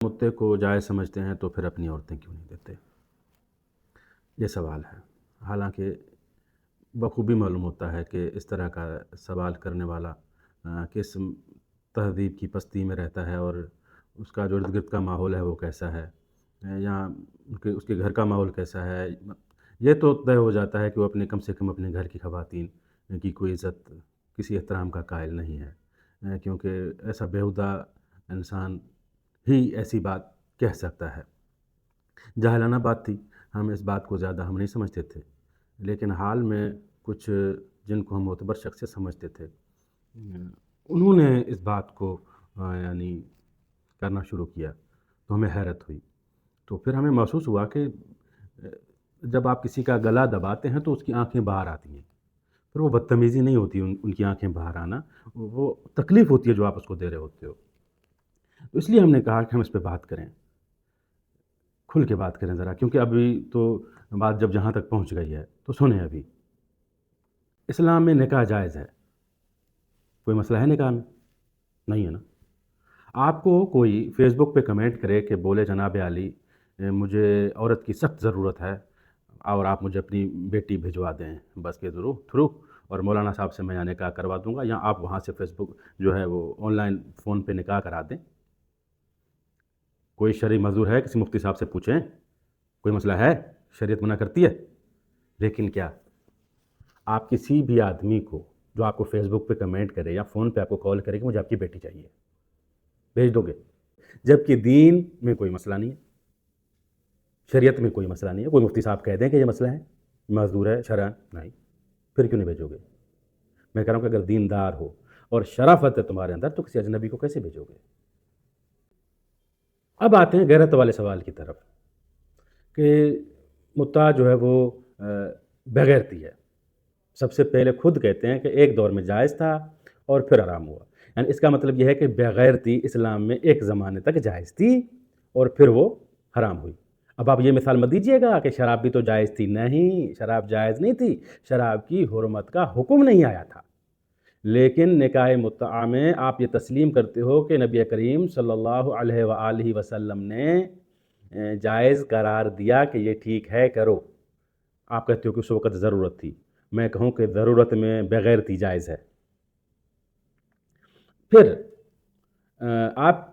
متے کو جائز سمجھتے ہیں تو پھر اپنی عورتیں کیوں نہیں دیتے؟ یہ سوال ہے۔ حالانکہ بخوبی معلوم ہوتا ہے کہ اس طرح کا سوال کرنے والا کس تہذیب کی پستی میں رہتا ہے، اور اس کا جو ارد گرد کا ماحول ہے وہ کیسا ہے، یا اس کے گھر کا ماحول کیسا ہے۔ یہ تو طے ہو جاتا ہے کہ وہ اپنے کم سے کم اپنے گھر کی خواتین کی کوئی عزت، کسی احترام کا قائل نہیں ہے، کیونکہ ایسا بیہودہ انسان ہی ایسی بات کہہ سکتا ہے۔ جاہلانہ بات تھی، ہم اس بات کو زیادہ ہم نہیں سمجھتے تھے، لیکن حال میں کچھ جن کو ہم معتبر شخص سمجھتے تھے، انہوں نے اس بات کو یعنی کرنا شروع کیا تو ہمیں حیرت ہوئی۔ تو پھر ہمیں محسوس ہوا کہ جب آپ کسی کا گلا دباتے ہیں تو اس کی آنکھیں باہر آتی ہیں، پھر وہ بدتمیزی نہیں ہوتی ان کی آنکھیں باہر آنا، وہ تکلیف ہوتی ہے جو آپ اس کو دے رہے ہوتے ہو۔ تو اس لیے ہم نے کہا کہ ہم اس پہ بات کریں، کھل کے بات کریں ذرا، کیونکہ ابھی تو بات جب جہاں تک پہنچ گئی ہے تو سنیں۔ ابھی اسلام میں نکاح جائز ہے، کوئی مسئلہ ہے نکاح میں؟ نہیں ہے نا۔ آپ کو کوئی فیس بک پہ کمنٹ کرے کہ بولے جناب عالی مجھے عورت کی سخت ضرورت ہے اور آپ مجھے اپنی بیٹی بھجوا دیں بس کے تھرو، اور مولانا صاحب سے میں یہاں نکاح کروا دوں گا، یا آپ وہاں سے فیس بک جو ہے وہ آن لائن فون پہ نکاح کرا دیں۔ کوئی شرعی معذور ہے؟ کسی مفتی صاحب سے پوچھیں، کوئی مسئلہ ہے؟ شریعت منع کرتی ہے؟ لیکن کیا آپ کسی بھی آدمی کو جو آپ کو فیس بک پہ کمنٹ کرے یا فون پہ آپ کو کال کرے کہ مجھے آپ کی بیٹی چاہیے، بھیج دو گے؟ جبکہ دین میں کوئی مسئلہ نہیں ہے، شریعت میں کوئی مسئلہ نہیں ہے۔ کوئی مفتی صاحب کہہ دیں کہ یہ مسئلہ ہے، معذور ہے شرعاً، نہیں، پھر کیوں نہیں بھیجو گے؟ میں کہہ رہا ہوں کہ اگر دیندار ہو اور شرافت ہے تمہارے اندر تو کسی اجنبی کو کیسے بھیجو گے؟ اب آتے ہیں غیرت والے سوال کی طرف کہ متع جو ہے وہ بغیرتی ہے۔ سب سے پہلے خود کہتے ہیں کہ ایک دور میں جائز تھا اور پھر حرام ہوا، یعنی اس کا مطلب یہ ہے کہ بغیرتی اسلام میں ایک زمانے تک جائز تھی اور پھر وہ حرام ہوئی۔ اب آپ یہ مثال مت دیجیے گا کہ شراب بھی تو جائز تھی، نہیں، شراب جائز نہیں تھی، شراب کی حرمت کا حکم نہیں آیا تھا۔ لیکن نکاح متعہ میں آپ یہ تسلیم کرتے ہو کہ نبی کریم صلی اللہ علیہ وآلہ وسلم نے جائز قرار دیا کہ یہ ٹھیک ہے کرو۔ آپ کہتے ہو کہ اس وقت ضرورت تھی، میں کہوں کہ ضرورت میں بغیرتی جائز ہے۔ پھر آپ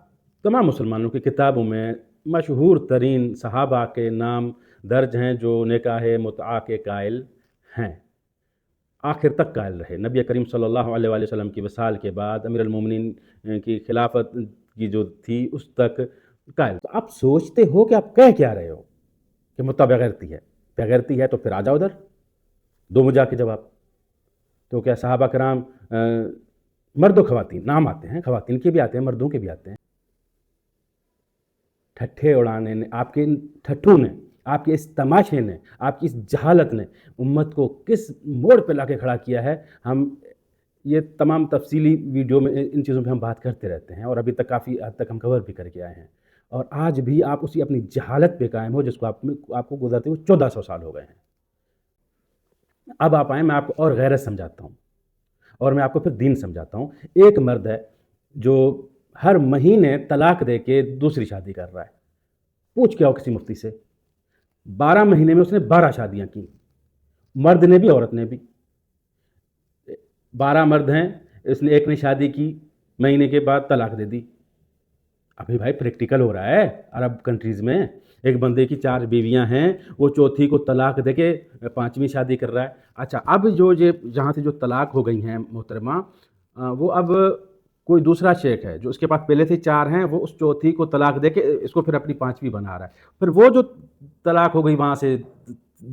تمام مسلمانوں کی کتابوں میں مشہور ترین صحابہ کے نام درج ہیں جو نکاح متعہ کے قائل ہیں، آخر تک قائل رہے۔ نبی کریم صلی اللہ علیہ وآلہ وسلم کی وصال کے بعد امیر المومنین کی خلافت کی جو تھی اس تک قائل۔ تو آپ سوچتے ہو کہ آپ کہہ کیا رہے ہو کہ متعہ بغیرتی ہے؟ بغیرتی ہے تو پھر آ جاؤ ادھر، دو مجھے کے جواب۔ تو کیا صحابہ کرام مرد و خواتین نام آتے ہیں، خواتین کے بھی آتے ہیں، مردوں کے بھی آتے ہیں، ٹھٹھے اڑانے نے، آپ کے ٹھٹھو نے، آپ کے اس تماشے نے، آپ کی اس جہالت نے امت کو کس موڑ پہ لا کے کھڑا کیا ہے؟ ہم یہ تمام تفصیلی ویڈیو میں ان چیزوں پہ ہم بات کرتے رہتے ہیں، اور ابھی تک کافی حد تک ہم کور بھی کر کے آئے ہیں، اور آج بھی آپ اسی اپنی جہالت پہ قائم ہو جس کو آپ کو گزرتے ہوئے 1400 سال ہو گئے ہیں۔ اب آپ آئیں، میں آپ کو اور غیرت سمجھاتا ہوں، اور میں آپ کو پھر دین سمجھاتا ہوں۔ ایک مرد ہے جو ہر مہینے طلاق دے کے دوسری شادی کر رہا ہے، پوچھ کے آؤ کسی مفتی سے، 12 مہینے میں اس نے 12 شادیاں کی، مرد نے بھی عورت نے بھی۔ 12 مرد ہیں، اس نے ایک نے شادی کی، مہینے کے بعد طلاق دے دی۔ ابھی بھائی پریکٹیکل ہو رہا ہے عرب کنٹریز میں، ایک بندے کی 4 بیویاں ہیں، وہ چوتھی کو طلاق دے کے 5ویں شادی کر رہا ہے۔ اچھا، اب جو جہاں سے جو طلاق ہو گئی ہیں محترمہ، وہ اب کوئی دوسرا شیخ ہے جو اس کے پاس پہلے سے 4 ہیں، وہ اس چوتھی کو طلاق دے کے اس کو پھر اپنی 5ویں بنا رہا ہے۔ پھر وہ جو طلاق ہو گئی وہاں سے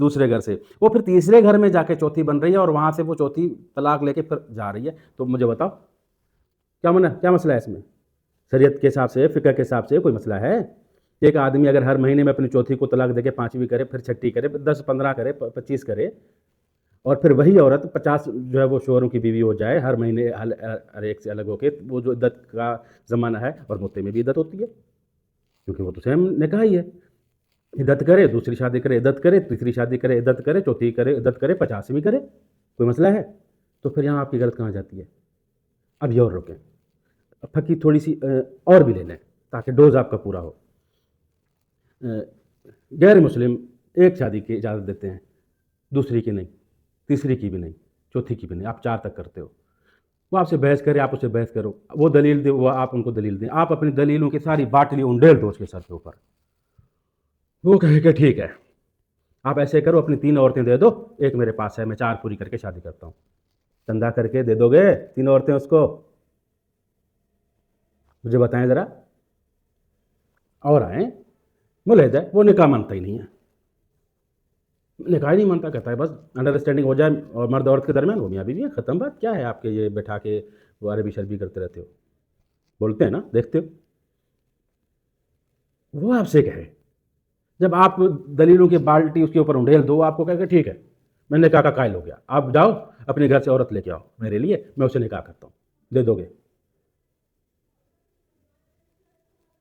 دوسرے گھر سے، وہ پھر تیسرے گھر میں جا کے چوتھی بن رہی ہے، اور وہاں سے وہ چوتھی طلاق لے کے پھر جا رہی ہے۔ تو مجھے بتاؤ کیا مسئلہ ہے اس میں؟ شریعت کے حساب سے، فقہ کے حساب سے کوئی مسئلہ ہے؟ ایک آدمی اگر ہر مہینے میں اپنی چوتھی کو طلاق دے کے 5ویں کرے، پھر 6ٹھی کرے، 10 15 کرے، 25 کرے، اور پھر وہی عورت 50 جو ہے وہ شوہروں کی بیوی ہو جائے ہر مہینے ہر ایک سے الگ ہو کے، وہ جو عدت کا زمانہ ہے، اور متے میں بھی عدت ہوتی ہے کیونکہ وہ تو سیم نکاح ہی ہے۔ عدت کرے، دوسری شادی کرے، عدت کرے، تیسری شادی کرے، عدت کرے، چوتھی کرے، عدت کرے، 50ویں کرے، کوئی مسئلہ ہے؟ تو پھر یہاں آپ کی غلط کہاں جاتی ہے؟ اب یہ اور رکیں، پھکی تھوڑی سی اور بھی لے لیں تاکہ ڈوز آپ کا پورا ہو۔ غیر مسلم ایک شادی کی اجازت دیتے ہیں، دوسری کی نہیں، تیسری کی بھی نہیں، چوتھی کی بھی نہیں، آپ 4 تک کرتے ہو۔ وہ آپ سے بحث کرے، آپ اس سے بحث کرو، وہ دلیل دے، وہ آپ ان کو دلیل دیں، آپ اپنی دلیلوں کی ساری باٹلی انڈیل دو اس کے سر کے اوپر، وہ کہے کہ ٹھیک ہے آپ ایسے کرو، اپنی 3 عورتیں دے دو، ایک میرے پاس ہے، میں 4 پوری کر کے شادی کرتا ہوں، چندہ کر کے دے دو گے 3 عورتیں اس کو؟ مجھے بتائیں ذرا۔ اور آئیں ملحد ہے، وہ نکاح مانتا ہی نہیں ہے، نکاح ہی نہیں مانتا، کہتا ہے بس انڈرسٹینڈنگ ہو جائے اور مرد عورت کے درمیان، وہ میاں بیوی ہے، ختم بات، کیا ہے آپ کے یہ بیٹھا کے وہ عربی شربی کرتے رہتے ہو، بولتے ہیں نا، دیکھتے ہو۔ وہ آپ سے کہے، جب آپ دلیلوں کی بالٹی اس کے اوپر انڈیل دو، آپ کو کہے کہ ٹھیک ہے میں نکاح کا قائل ہو گیا، آپ جاؤ اپنے گھر سے عورت لے کے آؤ میرے لیے، میں اسے نکاح کرتا ہوں، دے دو گے؟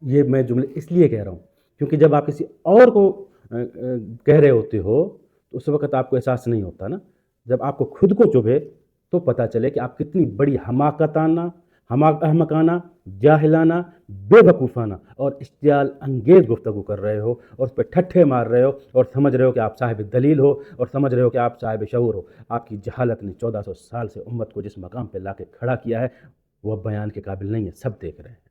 یہ میں جملے اس لیے کہہ رہا ہوں کیونکہ جب آپ کسی اور کو کہہ رہے ہوتے ہو تو اس وقت آپ کو احساس نہیں ہوتا نا، جب آپ کو خود کو چبھے تو پتہ چلے کہ آپ کتنی بڑی حماقتانہ، احمقانہ، جاہلانہ، بے وقوفانہ اور اشتعال انگیز گفتگو کر رہے ہو، اور اس پہ ٹھٹھے مار رہے ہو، اور سمجھ رہے ہو کہ آپ صاحب دلیل ہو، اور سمجھ رہے ہو کہ آپ صاحب شعور ہو۔ آپ کی جہالت نے 1400 سال سے امت کو جس مقام پہ لا کے کھڑا کیا ہے وہ بیان کے قابل نہیں ہے، سب دیکھ رہے ہیں۔